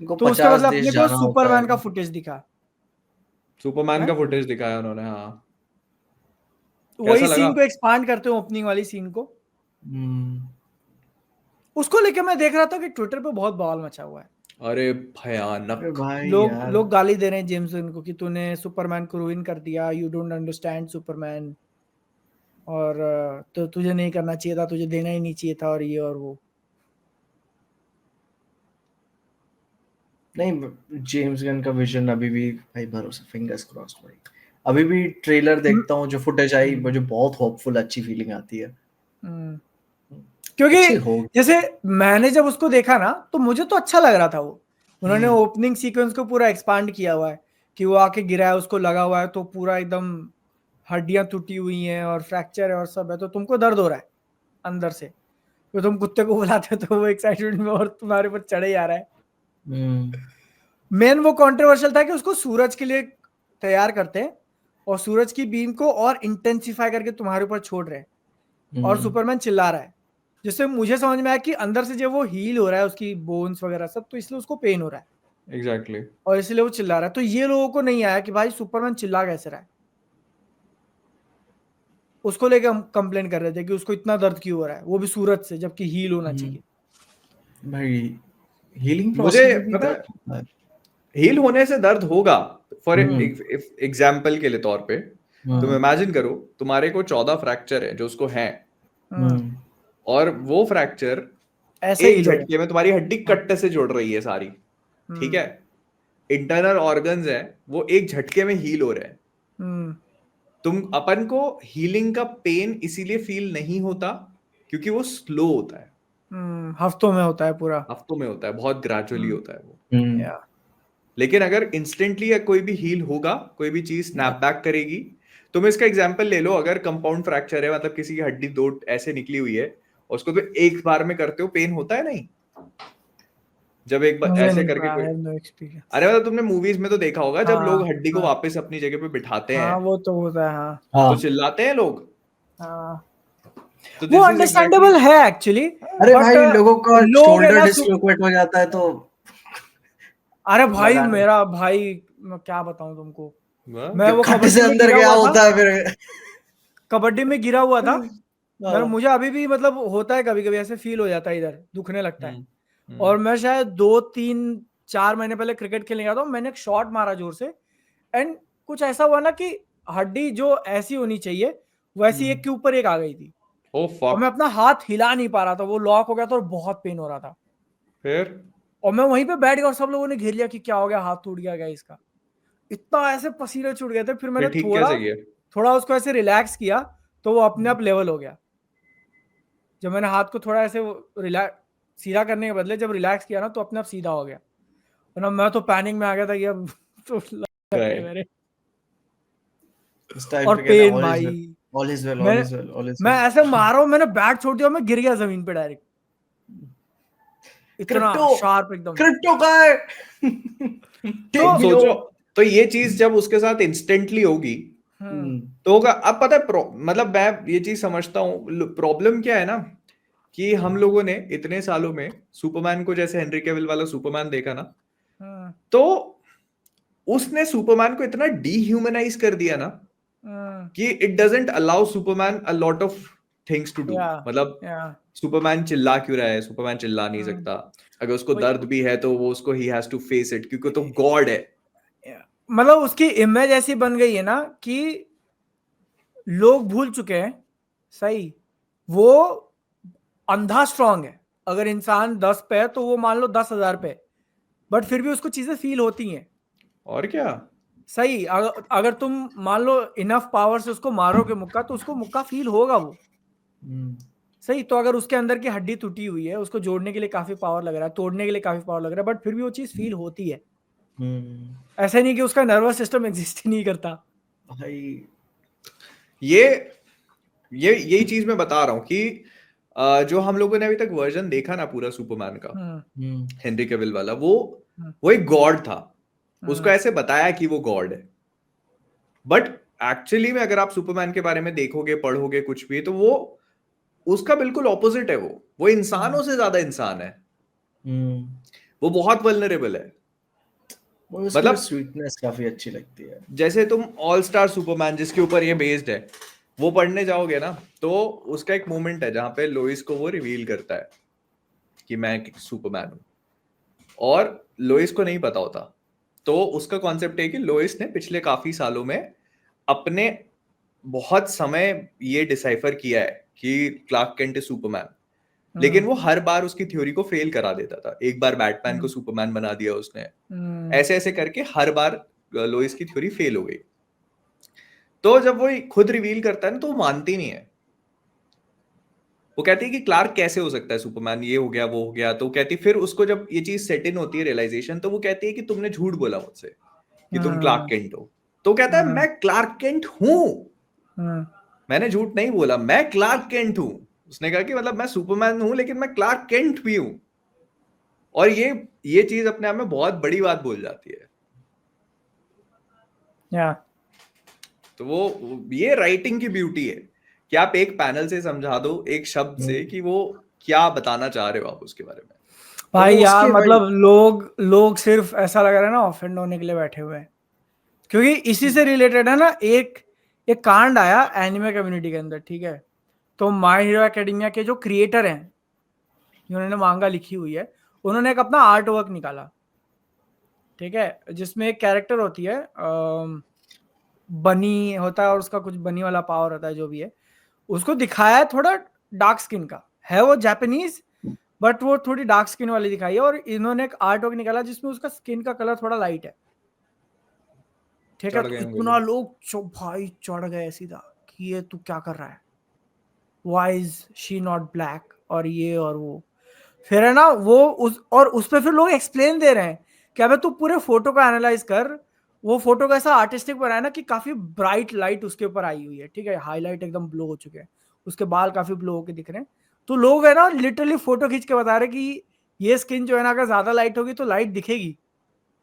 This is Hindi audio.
उनको तो उसके 50 बदले देश अपने को जाना होता सुपरमैन है। का फुटेज दिखा सुपरमैन है? का फुटेज दिखाया उन्होंने, हाँ। वही कैसा लगा? सीन को एक्सपांड करते हो, ओपनिंग वाली सीन को। हम्म, उसको लेके मैं देख रहा था कि ट्विटर पे बहुत बवाल मचा हुआ है। अरे अरे भयानक। भाई लोग यार, लोग गाली दे रहे हैं जेम्स गन को कि तूने सुपरमैन को रूइन कर दिया, यू डोंट अंडरस्टैंड सुपरमैन, और तो तुझे नहीं करना चाहिए था, तुझे देना ही नहीं चाहिए था, और ये और वो। नहीं जेम्स गन का विजन अभी भी भाई भरोसा, फिंगर्स क्रॉस्ड भाई। अभी भी ट्रेलर देखता हूँ, जो फुटेज आई मुझे बहुत होपफुल, अच्छी फीलिंग आती है। हम्म। अच्छी क्योंकि होगी। जैसे मैंने जब उसको देखा ना तो मुझे तो अच्छा लग रहा था वो। उन्होंने ओपनिंग सीक्वेंस को पूरा एक्सपांड किया हुआ है कि वो आके गिरा है, उसको लगा हुआ है तो पूरा एकदम हड्डियां टूटी हुई हैं और फ्रैक्चर है और सब है, तो तुमको दर्द हो रहा है अंदर से। तो तुम कुत्ते को बुलाते हो तो वो एक्साइटमेंट में और तुम्हारे ऊपर चढ़े ही आ रहा है। मेन वो कंट्रोवर्शियल था कि उसको सूरज के लिए तैयार करते हैं और सूरज की बीम को और इंटेंसिफाई करके तुम्हारे ऊपर छोड़ रहे हैं और सुपरमैन चिल्ला रहा है, जिससे मुझे समझ में आया कि अंदर से जब वो हील हो रहा है उसकी बोन्स वगैरह सब, तो इसलिए उसको पेन हो रहा है एग्जैक्टली। और इसलिए वो चिल्ला रहा है। तो ये लोगों को नहीं आया कि भाई सुपरमैन चिल्ला कैसे रहा है। उसको लेके हम कंप्लेन कर रहे थे कि उसको इतना दर्द क्यों हो रहा है, वो भी सूरज से, जबकि हील होना चाहिए। भाई हीलिंग मुझे प्रोसेस भी पता दर्द है, होता है। हील होने से दर्द होगा। फॉर हम्म, एग्जाम्पल के लिए तौर पे तुम इमेजिन करो, तुम्हारे को 14 फ्रैक्चर है जो उसको है, हम्म, और वो फ्रैक्चर ऐसे एक हील हो रहा झटके में तुम्हारी हड्डी कट्टे से जुड़ रही है सारी, ठीक है। है। इंटरनल ऑर्गन्स है, वो एक झटके में हील हो रहे हैं। तुम अपन को हीलिंग का पेन इसीलिए फील नहीं होता क्योंकि वो स्लो होता है, हफ्तों में होता है पूरा। हफ्तों में होता है, बहुत ग्रेजुअली होता है वो। या लेकिन अगर इंस्टेंटली कोई भी हील होगा, कोई भी चीज स्नैप बैक करेगी। तुम इसका एग्जांपल ले लो, अगर कंपाउंड फ्रैक्चर है, मतलब किसी की हड्डी दो ऐसे निकली हुई है, और उसको तो एक बार में करते हो, पेन होता है नहीं? जब एक बार मुझे ऐसे नहीं करके पता, कोई, है नो एक्सपीरियंस। अरे मतलब तुमने मूवीज में तो देखा होगा, जब हाँ लोग हड्डी को हाँ वापस अपनी जगह पे बिठाते हैं हाँ, वो तो होता है। हाँ तो हाँ। चिल्लाते हैं लोग। हाँ, तो वो दिस इज एग्जैक्टली। अंडरस्टैंडेबल है एक्चुअली। अरे बट भाई लोगों का लोग है शोल्डर ना डिसलोकेट हो जाता है तो अरे भाई लगाने, मेरा भाई, मैं क्या बताऊं तुमको। मैं क्या? वो खड्डे से कबड्डी में अंदर गिरा गया हुआ था, होता है फिर। कबड्डी में गिरा हुआ था। मैं, हाँ, मुझे अभी भी मतलब होता है, कभी कभी ऐसे फील हो जाता है, इधर दुखने लगता है। हम्म और हम्म मैं शायद 2 3 4 महीने पहले क्रिकेट खेलने गया था, मैंने एक शॉट मारा जोर से, एंड कुछ ऐसा हुआ ना कि हड्डी जो ऐसी होनी चाहिए वैसी एक के ऊपर एक आ गई थी, ओ और मैं फक। अपना हाथ हिला नहीं पा रहा था, वो लॉक हो गया था और बहुत पेन हो रहा था। फिर और मैं वहीं पे बैठ गया और सब लोगों ने घेर लिया कि क्या हो गया, हाथ टूट गया इसका। इतना ऐसे पसीने छूट गए थे, फिर मैंने फिर ठीक थोड़ा कैसे किया? थोड़ा उसको ऐसे रिलैक्स किया तो वो अपने आप लेवल हो गया। जब मैंने हाथ को थोड़ा ऐसे रिलैक्स सीधा करने के बदले जब रिलैक्स किया ना तो अपने आप सीधा हो गया, वरना मैं तो पैनिक में आ गया था कि अब तो लग गए मेरे। इस टाइम और पे कहना पेन ऑल इज भाई, well, all is well, all मैं इज वेल, ऑल इज मैं वेल। ऐसे मारा हूं, मैंने बैट छोड़ दिया, मैं गिर गया जमीन पे डायरेक्ट, इतना क्रिप्टो, शार्प एकदम। क्रिप्टो का है। तो अब टेक मी सोचो, होम। तो ये चीज जब उसके साथ इंस्टेंटली होगी हम्म तो होगा। अब पता है मतलब मैं ये चीज समझता हूँ, प्रॉब्लम क्या है ना, कि हम लोगों ने इतने सालों में सुपरमैन को, जैसे हेनरी कैविल वाला सुपरमैन देखा ना, हम्म तो उसने सुपरमैन को इतना डीह्यूमनाइज कर दिया ना हम्म, कि it doesn't allow Superman a lot of things to do. या मतलब या सुपरमैन चिल्ला क्यों रहा है? सुपरमैन चिल्ला नहीं हम्म, सकता। अगर उसको वही- दर्द भी है तो वो उसको ही हैज टू फेस इट, क्योंकि तो गॉड है। मतलब उसकी इमेज ऐसी बन गई है ना कि लोग भूल चुके हैं, सही, वो अंधा स्ट्रांग है। अगर इंसान 10 पे है तो वो मान लो 10,000 पे, बट फिर भी उसको चीजें फील होती हैं। और क्या? सही, अगर तुम मान लो इनफ पावर से उसको मारोगे मुक्का तो उसको मुक्का फील होगा वो। सही, तो अगर उसके अंदर की हड्डी टूटी हुई है, उसको जोड़ने के लिए काफी पावर लग रहा है, तोड़ने के लिए काफी पावर लग रहा है, बट फिर भी वो चीज फील होती है। ऐसा नहीं कि उसका नर्वस सिस्टम एग्जिस्ट ही नहीं करता। भाई ये यही चीज मैं बता रहा हूं कि जो हम लोगों ने अभी तक वर्जन देखा ना पूरा सुपरमैन का, हेनरी कैविल वाला, वो एक गॉड था। उसको ऐसे बताया कि वो गॉड है, बट एक्चुअली में अगर आप सुपरमैन के बारे में देखोगे, पढ़ोगे कुछ भी, तो वो उसका बिल्कुल ऑपोजिट है। वो इंसानों से ज्यादा इंसान है। वो बहुत वल्नरेबल है। मतलब स्वीटनेस काफी अच्छी लगती है। जैसे तुम ऑल स्टार सुपरमैन जिसके ऊपर ये बेस्ड है वो पढ़ने जाओगे ना, तो उसका एक मोमेंट है जहां पे लोइस को वो रिवील करता है कि मैं सुपरमैन हूं, और लोइस को नहीं पता होता। तो उसका कॉन्सेप्ट है कि लोइस ने पिछले काफी सालों में अपने बहुत समय ये डिसाइफर किया है कि क्लार्क केंट इज सुपरमैन, लेकिन वो हर बार उसकी थ्योरी को फेल करा देता था। एक बार बैटमैन को सुपरमैन बना दिया उसने, ऐसे ऐसे करके हर बार लोइस की थ्योरी फेल हो गई। तो जब वो खुद रिवील करता है ना, तो वो मानती नहीं है। वो कहती है कि क्लार्क कैसे हो सकता है सुपरमैन, ये हो गया वो हो गया। तो कहती, फिर उसको जब ये चीज सेट इन होती है रियलाइजेशन, तो वो कहती है कि तुमने झूठ बोला मुझसे कि तुम क्लार्क केंट हो। तो कहता है मैं क्लार्क केंट हूं, मैंने झूठ नहीं बोला, मैं क्लार्क केंट हूं। उसने कहा कि मतलब मैं सुपरमैन हूं लेकिन मैं क्लार्क केंट भी हूं। और ये चीज अपने आप में बहुत बड़ी बात बोल जाती है। तो वो ये राइटिंग की ब्यूटी है कि आप एक पैनल से समझा दो, एक शब्द से, कि वो क्या बताना चाह रहे हो आप उसके बारे में। भाई यार मतलब लोग सिर्फ ऐसा लग रहा है ना ऑफेंड होने के लिए बैठे हुए हैं, क्योंकि इसी से रिलेटेड है ना एक कांड आया एनिमे कम्युनिटी के अंदर, ठीक है। तो माय हीरो एकेडमिया के जो क्रिएटर हैं जिन्होंने मांगा लिखी हुई है, उन्होंने एक अपना आर्ट वर्क निकाला, ठीक है, जिसमें एक कैरेक्टर होती है, बनी होता है और उसका कुछ बनी वाला पावर होता है, जो भी है। उसको दिखाया है थोड़ा डार्क स्किन का है, वो जापानीज, बट वो थोड़ी डार्क स्किन वाली दिखाई है। और इन्होंने एक आर्ट वर्क निकाला जिसमें उसका स्किन का कलर थोड़ा लाइट है, ठीक है। तो इतना लोग भाई चढ़ गए सीधा कि ये तू क्या कर रहा है, why is she not black, और ये और वो। फिर है ना वो उस पे फिर लोग एक्सप्लेन दे रहे हैं कि अबे तू पूरे फोटो को एनालाइज कर, वो फोटो का ऐसा आर्टिस्टिक बनाया ना कि काफी ब्राइट लाइट उसके ऊपर आई हुई है, ठीक है, हाईलाइट एकदम ब्लो हो चुके हैं, उसके बाल काफी ब्लो होके दिख रहे हैं। तो लोग है ना लिटरली फोटो खींच के बता रहे कि ये स्किन जो है ना अगर ज्यादा लाइट होगी तो लाइट दिखेगी,